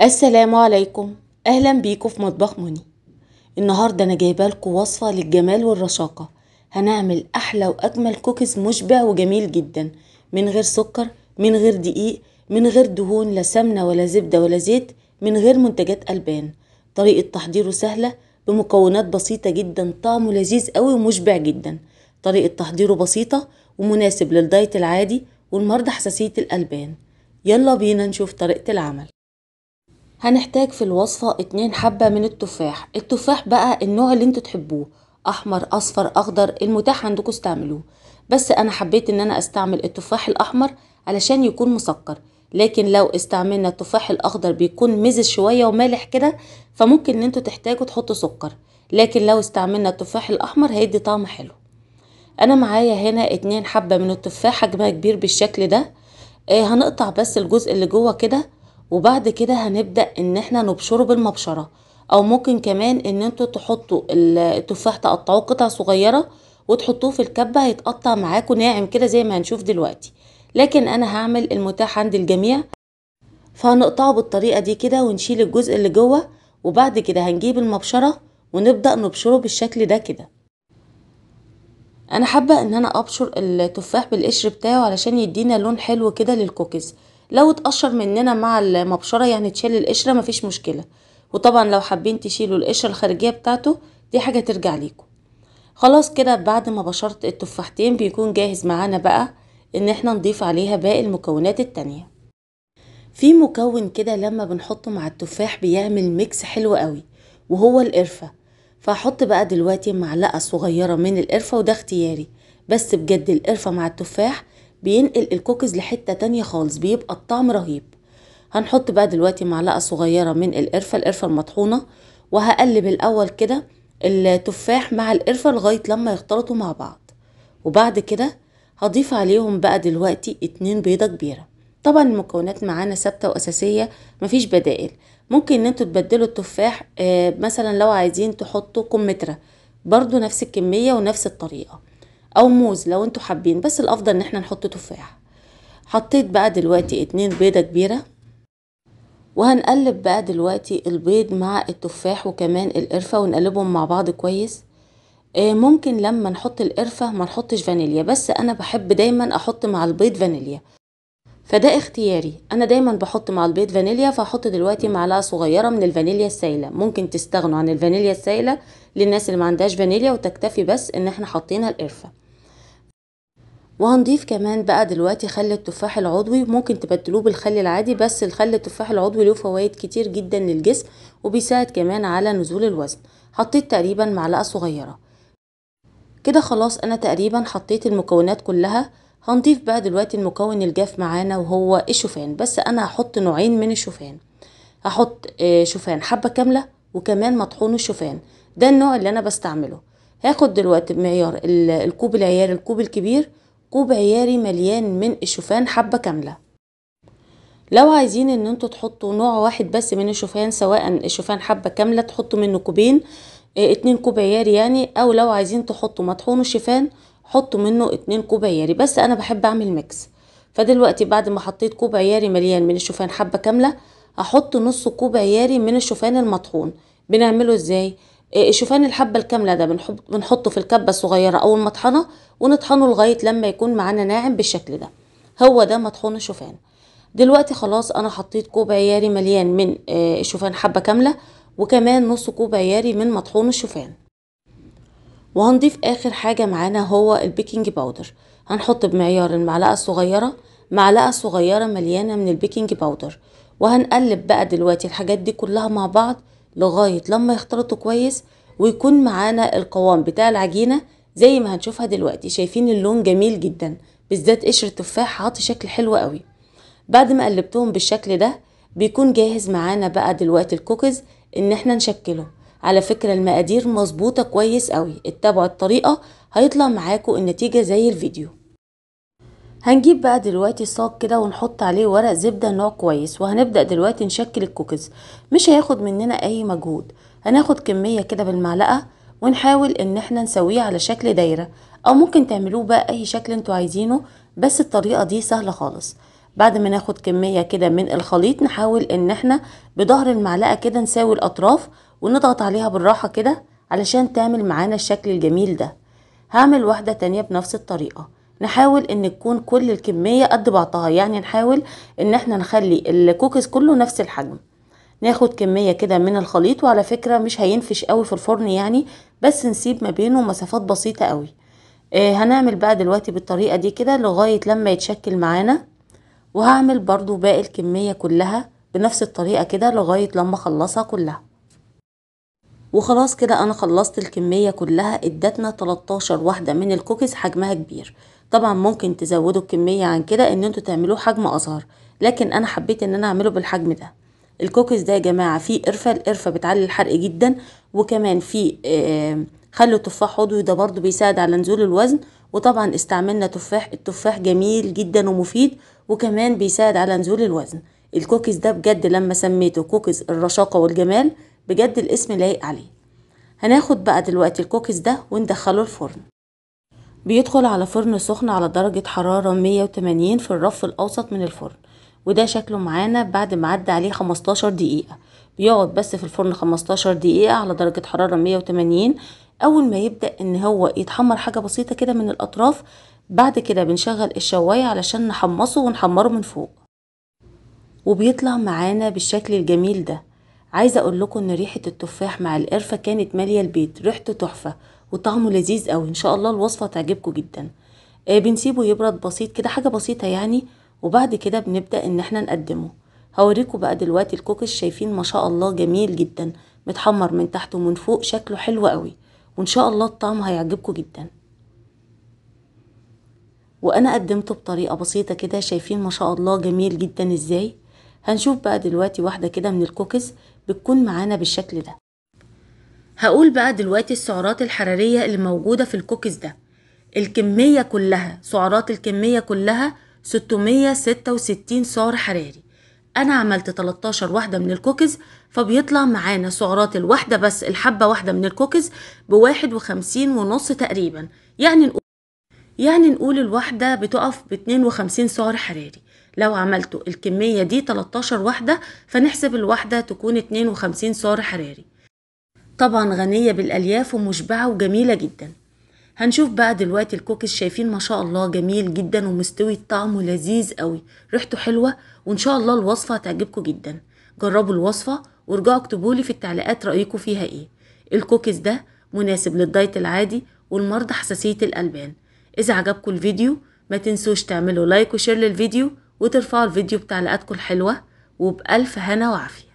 السلام عليكم. اهلا بيكم في مطبخ مني. النهارده انا جايبه لكم وصفه للجمال والرشاقه. هنعمل احلى واجمل كوكيز مشبع وجميل جدا، من غير سكر، من غير دقيق، من غير دهون، لا سمنه ولا زبده ولا زيت، من غير منتجات البان. طريقه تحضيره سهله بمكونات بسيطه جدا، طعمه لذيذ قوي ومشبع جدا. طريقه تحضيره بسيطه ومناسب للدايت العادي والمرضى حساسيه الالبان. يلا بينا نشوف طريقه العمل. هنحتاج في الوصفة 2 حبة من التفاح بقى النوع اللي انتوا تحبوه، احمر اصفر اخضر، المتاح عندكم استعملوه. بس انا حبيت ان انا استعمل التفاح الاحمر علشان يكون مسكر، لكن لو استعملنا التفاح الاخضر بيكون مزز شوية ومالح كده، فممكن ان انتوا تحتاجوا تحطوا سكر، لكن لو استعملنا التفاح الاحمر هيدي طعم حلو. انا معايا هنا 2 حبة من التفاح، حجمها كبير بالشكل ده. هنقطع بس الجزء اللي جوه كده، وبعد كده هنبدأ ان احنا نبشره بالمبشرة، او ممكن كمان ان انتوا تحطوا التفاح تقطعوه قطع صغيرة وتحطوه في الكبة، هيتقطع معاكم ناعم كده زي ما هنشوف دلوقتي. لكن انا هعمل المتاح عند الجميع، فهنقطعه بالطريقة دي كده ونشيل الجزء اللي جوه، وبعد كده هنجيب المبشرة ونبدأ نبشره بالشكل ده كده. انا حابة ان انا ابشر التفاح بالقشر بتاعه علشان يدينا لون حلو كده للكوكيز. لو اتقشر مننا مع المبشرة يعني تشيل القشرة مفيش مشكلة، وطبعا لو حابين تشيلوا القشرة الخارجية بتاعته دي حاجة ترجع ليكم. خلاص كده بعد ما بشرت التفاحتين بيكون جاهز معانا بقى ان احنا نضيف عليها باقي المكونات التانية. في مكون كده لما بنحطه مع التفاح بيعمل ميكس حلو قوي، وهو القرفة. فهحط بقى دلوقتي معلقة صغيرة من القرفة، وده اختياري، بس بجد القرفة مع التفاح بينقل الكوكيز لحتة تانية خالص، بيبقى الطعم رهيب. هنحط بقى دلوقتي معلقة صغيرة من القرفة المطحونة، وهقلب الأول كده التفاح مع القرفة لغاية لما يختلطوا مع بعض. وبعد كده هضيف عليهم بقى دلوقتي 2 بيضة كبيرة. طبعا المكونات معانا ثابتة وأساسية، مفيش بدائل. ممكن ان انتوا تبدلوا التفاح، مثلا لو عايزين تحطوا كمثرى برضو نفس الكمية ونفس الطريقة، او موز لو انتوا حابين، بس الافضل ان احنا نحط تفاح. حطيت بقى دلوقتي 2 بيضة كبيرة، وهنقلب بقى دلوقتي البيض مع التفاح وكمان القرفة ونقلبهم مع بعض كويس. ممكن لما نحط القرفة ما نحطش فانيليا، بس انا بحب دايما احط مع البيض فانيليا، فده اختياري. انا دايما بحط مع البيض فانيليا، فهحط دلوقتي معلقة صغيرة من الفانيليا السايلة. ممكن تستغنوا عن الفانيليا السايلة للناس اللي ما عندهاش فانيليا، وتكتفي بس ان احنا حطينا القرفة. وهنضيف كمان بقى دلوقتي خل التفاح العضوي، ممكن تبدلوه بالخل العادي، بس الخل التفاح العضوي له فوائد كتير جدا للجسم، وبيساعد كمان على نزول الوزن. حطيت تقريبا معلقة صغيرة كده. خلاص انا تقريبا حطيت المكونات كلها. هنضيف بقى دلوقتي المكون الجاف معانا وهو الشوفان، بس انا هحط نوعين من الشوفان. هحط شوفان حبة كاملة، وكمان مطحون الشوفان، ده النوع اللي انا بستعمله. هاخد دلوقتي بمعيار الكوب العياري، الكوب الكبير، كوب عياري مليان من الشوفان حبة كاملة. لو عايزين ان انتوا تحطوا نوع واحد بس من الشوفان، سواء الشوفان حبة كاملة تحطوا منه كوبين، 2 كوب عياري يعني، او لو عايزين تحطوا مطحون الشوفان حطوا منه 2 كوب عياري، بس انا بحب اعمل ميكس. فدلوقتي بعد ما حطيت كوب عياري مليان من الشوفان حبة كاملة، هحط نص كوب عياري من الشوفان المطحون. بنعمله ازاي؟ الشوفان الحبة الكاملة ده بنحطه في الكبة الصغيرة او المطحنة، ونطحنه لغاية لما يكون معانا ناعم بالشكل ده. هو ده مطحون الشوفان. دلوقتي خلاص انا حطيت كوب عياري مليان من الشوفان حبة كاملة، وكمان نص كوب عياري من مطحون الشوفان. وهنضيف اخر حاجة معانا هو البيكنج باودر. هنحط بمعيار المعلقة الصغيرة معلقة صغيرة مليانة من البيكنج باودر، وهنقلب بقى دلوقتي الحاجات دي كلها مع بعض لغاية لما يختلطوا كويس، ويكون معانا القوام بتاع العجينة زي ما هنشوفها دلوقتي. شايفين اللون جميل جدا، بالذات قشر التفاح عاطي شكل حلو قوي. بعد ما قلبتهم بالشكل ده بيكون جاهز معانا بقى دلوقتي الكوكيز ان احنا نشكله. على فكرة المقادير مظبوطة كويس قوي، اتبعوا الطريقة هيطلع معاكم النتيجة زي الفيديو. هنجيب بقى دلوقتي صاج كده ونحط عليه ورق زبدة نوع كويس، وهنبدأ دلوقتي نشكل الكوكيز. مش هياخد مننا اي مجهود، هناخد كمية كده بالمعلقة ونحاول ان احنا نسويه على شكل دايرة، او ممكن تعملوه بقى اي شكل انتوا عايزينه، بس الطريقة دي سهلة خالص. بعد ما ناخد كمية كده من الخليط نحاول ان احنا بظهر المعلقة كده نساوي الاطراف ونضغط عليها بالراحة كده علشان تعمل معانا الشكل الجميل ده. هعمل واحدة تانية بنفس الطريقة، نحاول ان تكون كل الكمية قد بعضها، يعني نحاول ان احنا نخلي الكوكيز كله نفس الحجم. ناخد كمية كده من الخليط، وعلى فكرة مش هينفش قوي في الفرن يعني، بس نسيب ما بينه مسافات بسيطة قوي. هنعمل بقى دلوقتي بالطريقة دي كده لغاية لما يتشكل معانا، وهعمل برضو باقي الكمية كلها بنفس الطريقة كده لغاية لما اخلصها كلها. وخلاص كده انا خلصت الكمية كلها، ادتنا 13 واحدة من الكوكيز حجمها كبير. طبعا ممكن تزودوا الكمية عن كده ان انتوا تعملوه حجم اصغر، لكن انا حبيت ان انا اعمله بالحجم ده. الكوكيز ده يا جماعة فيه قرفة، القرفة بتعلي الحرق جدا، وكمان فيه خل تفاح عضوي ده برضو بيساعد على نزول الوزن. وطبعا استعملنا تفاح، التفاح جميل جدا ومفيد، وكمان بيساعد على نزول الوزن. الكوكيز ده بجد لما سميته كوكيز الرشاقة والجمال، بجد الاسم لايق عليه. هناخد بقى دلوقتي الكوكيز ده وندخله الفرن. بيدخل على فرن سخن على درجة حرارة 180 في الرف الأوسط من الفرن. وده شكله معانا بعد ما عدى عليه 15 دقيقة. بيقعد بس في الفرن 15 دقيقة على درجة حرارة 180. أول ما يبدأ إن هو يتحمر حاجة بسيطة كده من الأطراف، بعد كده بنشغل الشواية علشان نحمصه ونحمره من فوق، وبيطلع معانا بالشكل الجميل ده. عايزه اقول لكم ان ريحه التفاح مع القرفه كانت ماليه البيت، ريحته تحفه وطعمه لذيذ قوي. ان شاء الله الوصفه تعجبكم جدا. بنسيبه يبرد بسيط كده، حاجه بسيطه يعني، وبعد كده بنبدا ان احنا نقدمه. هوريكم بقى دلوقتي الكوكيز، شايفين ما شاء الله جميل جدا، متحمر من تحت ومن فوق، شكله حلو قوي، وان شاء الله الطعم هيعجبكم جدا. وانا قدمته بطريقة بسيطة كده، شايفين ما شاء الله جميل جدا ازاي. هنشوف بقى دلوقتي واحدة كده من الكوكيز بتكون معانا بالشكل ده. هقول بقى دلوقتي السعرات الحرارية اللي موجودة في الكوكيز ده. الكمية كلها، سعرات الكمية كلها 666 سعر حراري. انا عملت 13 واحدة من الكوكيز، فبيطلع معانا سعرات الواحدة بس، الحبة واحدة من الكوكيز ب51.5 تقريبا. يعني نقول الواحدة بتقف ب52 سعر حراري. لو عملتوا الكمية دي 13 واحدة، فنحسب الواحدة تكون 52 سعر حراري. طبعا غنية بالألياف ومشبعة وجميلة جدا. هنشوف بقى دلوقتي الكوكيز، شايفين ما شاء الله جميل جدا ومستوي، طعمه لذيذ قوي، ريحته حلوة، وان شاء الله الوصفة هتعجبكم جدا. جربوا الوصفة وارجعوا اكتبولي في التعليقات رأيكم فيها ايه. الكوكيز ده مناسب للدايت العادي والمرضى حساسية الألبان. إذا عجبكم الفيديو ما تنسوش تعملوا لايك وشير للفيديو، وترفعوا الفيديو بتعليقاتكم الحلوة، وبألف هنا وعافية.